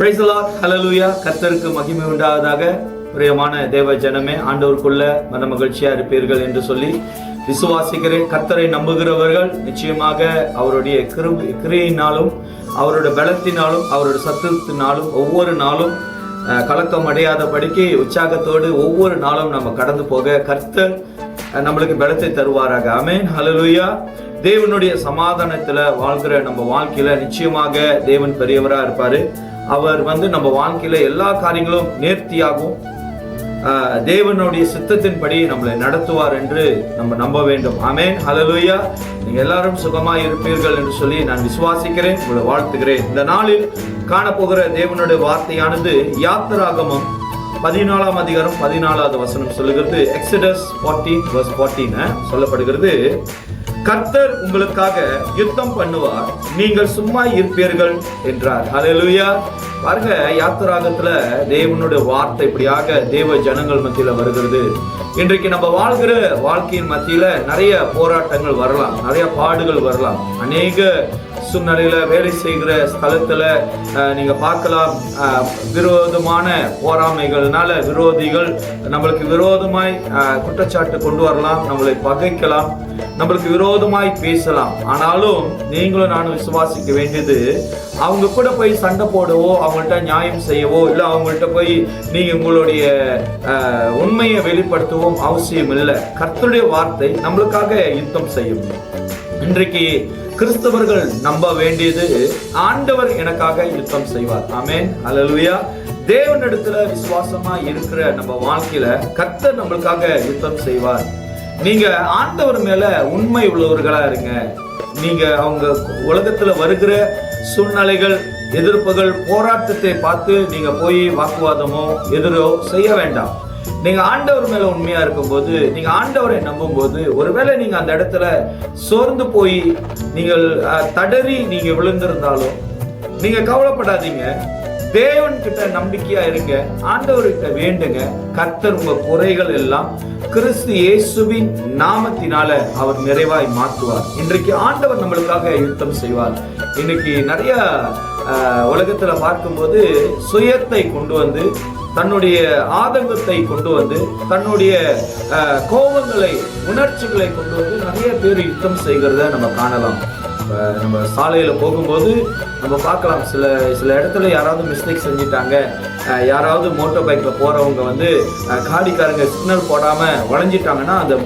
Praise the Lord. Hallelujah. கர்த்தருக்கு மகிமை உண்டாவதாக. பிரியமான தேவ ஜனமே, ஆண்டவருக்குள்ள மன மகிழ்ச்சியா இருப்பீர்கள் என்று சொல்லி விசுவாசிக்கிறேன். கர்த்தரை நம்புகிறவர்கள் நிச்சயமாக அவருடைய கிருபையினாலும் அவருடைய பலத்தினாலும் அவருடைய சத்துவத்தினாலும் ஒவ்வொரு நாளும் கலக்கம் அடையாதபடிக்கு உற்சாகத்தோடு ஒவ்வொரு நாளும் நம்ம கடந்து போக கர்த்தர் நம்மளுக்கு பலத்தை தருவாராக. ஆமென். ஹல்லேலூயா. தேவனுடைய சமாதானத்துல வாழ்கிற நம்ம வாழ்க்கையில நிச்சயமாக தேவன் பெரியவரா இருப்பாரு. அவர் நம்ம வாழ்க்கையில எல்லா காரியங்களும் நேர்த்தியாகவும் தேவனுடைய சித்தத்தின்படி நம்மளை நடத்துவார் என்று நம்ம நம்ப வேண்டும். ஆமென். ஹல்லேலூயா. நீங்க எல்லாரும் சுகமாய் இருப்பீர்கள் என்று சொல்லி நான் விசுவாசிக்கிறேன். உங்களை வாழ்த்துகிறேன். இந்த நாளில் காணப்போகிற தேவனுடைய வார்த்தையானது யாத்திராகமம் 14ஆம் அதிகாரம் 14வது வசனம் சொல்லுகிறது. எக்ஸடஸ் 14:14 சொல்லப்படுகிறது, கர்த்தர் உங்களுக்காக யுத்தம் பண்ணுவார், நீங்கள் சும்மா இருப்பீர்கள் என்றார். ஹல்லேலூயா. பாருங்க, யாத்திராகத்துல தேவனுடைய வார்த்தை இப்படியாக தேவ ஜனங்கள் மத்தியில வருகிறது. இன்றைக்கு நம்ம வாழ்கிற வாழ்க்கையின் மத்தியில நிறைய போராட்டங்கள் வரலாம், நிறைய பாடுகள் வரலாம். அநேக சூழ்நிலையில வேலை செய்கிற ஸ்தலத்துல நீங்க பார்க்கலாம், விரோதமான போராமைகள்னால விரோதிகள் நம்மளுக்கு விரோதமாய் குற்றச்சாட்டு கொண்டு வரலாம், நம்மளை பகைக்கலாம், நம்மளுக்கு விரோதமாய் பேசலாம். ஆனாலும் நீங்களும் நானும் விசுவாசிக்க வேண்டியது, அவங்க கூட போய் சண்டை போடவோ அவங்கள்ட்ட நியாயம் செய்யவோ இல்லை அவங்கள்ட்ட போய் நீங்க உங்களுடைய உண்மையை வெளிப்படுத்தவும் அவசியம் இல்லை. கர்த்தருடைய வார்த்தை நம்மளுக்காக யுத்தம் செய்யும். இன்றைக்கு கிறிஸ்தவர்கள் நம்ப வேண்டியது, ஆண்டவர் எனக்காக யுத்தம் செய்வார். ஆமென். ஹல்லேலூயா. தேவனிடத்துல விசுவாசமா இருக்கிற நம்ம வாழ்க்கையில கர்த்தர் நம்மளுக்காக யுத்தம் செய்வார். நீங்க ஆண்டவர் மேல உண்மை உள்ளவர்களா இருங்க. நீங்க அவங்க உலகத்துல வருகிற சூழ்நிலைகள், எதிர்ப்புகள், போராட்டத்தை பார்த்து நீங்க போய் வாக்குவாதமோ எதிரோ செய்ய வேண்டாம். நீங்க ஆண்டவர் மேல உண்மையா இருக்கும்போது, நீங்க ஆண்டவரை நம்பும் போது, ஒருவேளை நீங்க அந்த இடத்துல சோர்ந்து போய் நீங்கள் தடறி நீங்க விழுந்திருந்தாலும் நீங்க கவலைப்படாதீங்க. தேவன் கிட்ட நம்பிக்கையா இருங்க, ஆண்டவர்கிட்ட வேண்டுங்க. கர்த்தர் உங்க குறைகள் எல்லாம் கிறிஸ்து இயேசுவின் நாமத்தினால அவர் நிறைவாய் மாற்றுவார். இன்றைக்கு ஆண்டவர் நம்மளுக்காக யுத்தம் செய்வார். இன்னைக்கு நிறைய உலகத்துல பார்க்கும்போது சுயத்தை கொண்டு வந்து, தன்னுடைய ஆதங்கத்தை கொண்டு வந்து, தன்னுடைய கோபங்களை, உணர்ச்சிகளை கொண்டு வந்து நிறைய பேர் யுத்தம் செய்கிறத நம்ம காணலாம். நம்ம சாலையில போகும்போது நம்ம பார்க்கலாம், சில இடத்துல யாராவது மிஸ்டேக் செஞ்சிட்டாங்க, யாராவது மோட்டார் பைக்ல போறவங்க காடிக்காரங்க சிக்னல் போடாம வளைஞ்சிட்டாங்கன்னா அந்த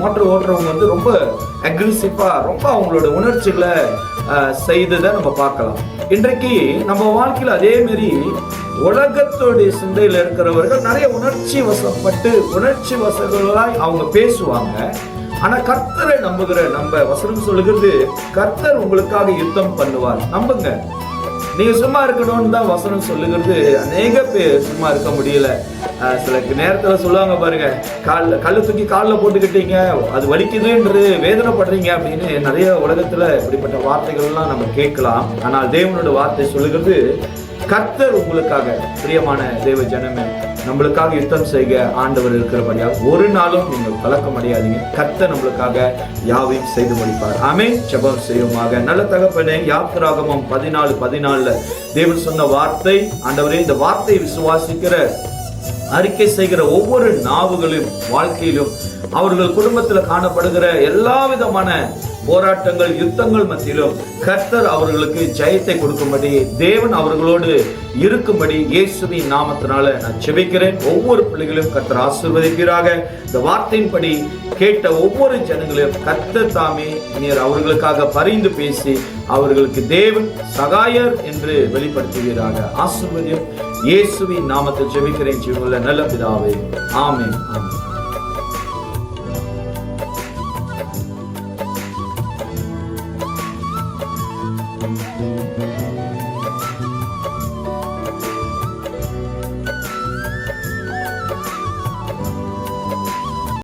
மோட்டர் ஓட்டுறவங்க ரொம்ப அக்ரெசிவா, ரொம்ப அவங்களோட உணர்ச்சிகளை செய்ததை நம்ம பார்க்கலாம். இன்றைக்கு நம்ம வாழ்க்கையில அதே மாதிரி உலகத்தோடைய சிந்தையில இருக்கிறவர்கள் நிறைய உணர்ச்சி வசப்பட்டு உணர்ச்சி வசங்களாய் அவங்க பேசுவாங்க. ஆனா கர்த்தரை நம்புகிற நம்ம வசனம் சொல்லுகிறது, கர்த்தர் உங்களுக்காக யுத்தம் பண்ணுவார். நம்புங்க. நீங்க சும்மா இருக்கணும்னு தான் வசனம் சொல்லுகிறது. அநேக பேர் சும்மா இருக்க முடியல. சில நேரத்துல சொல்லுவாங்க பாருங்க, கல்லு தூக்கி காலில் போட்டுக்கிட்டீங்க, அது வலிக்குதுன்றது வேதனைப்படுறீங்க அப்படின்னு நிறைய உலகத்துல இப்படிப்பட்ட வார்த்தைகள்லாம் நம்ம கேட்கலாம். ஆனால் தேவனோட வார்த்தை சொல்லுகிறது, கர்த்தர் உங்களுக்காக, பிரியமான தேவ ஜனமே, நம்மளுக்காக யுத்தம் செய்ய ஆண்டவர் இருக்கிறபடியாக ஒரு நாளும் நீங்கள் கலக்கம் அடையாதீங்க. கர்த்தர் நம்மளுக்காக யாவையும் செய்து முடிப்பார். ஆமென். ஜெபம் செய்யுமாக. நல்ல தகப்பனே, யாத்திராகமம் 14:14 தேவன் சொன்ன வார்த்தை, ஆண்டவரே, இந்த வார்த்தையை விசுவாசிக்கிற அறிக்கை செய்கிற ஒவ்வொரு நாவுகளிலும் வாழ்க்கையிலும் அவர்கள் குடும்பத்தில் காணப்படுகிற எல்லா விதமான போராட்டங்கள், யுத்தங்கள் மத்தியிலும் கர்த்தர் அவர்களுக்கு ஜெயத்தை கொடுக்கும்படி, தேவன் அவர்களோடு இருக்கும்படி இயேசுவின் நாமத்தினால நான் ஜெபிக்கிறேன். ஒவ்வொரு பிள்ளைகளையும் கர்த்தர் ஆசீர்வதிப்பீராக. இந்த வார்த்தையின்படி கேட்ட ஒவ்வொரு ஜனங்களையும் கர்த்தர் தாமே நீர் அவர்களுக்காக பரிந்து பேசி அவர்களுக்கு தேவன் சகாயர் என்று வெளிப்படுத்துவீராக. ஆசீர்வதியும் இயேசுவின் நாமத்தில் ஜெபிக்கிறேன் ஜீவனுள்ள நல்ல பிதாவே. ஆமென். ஆமென்.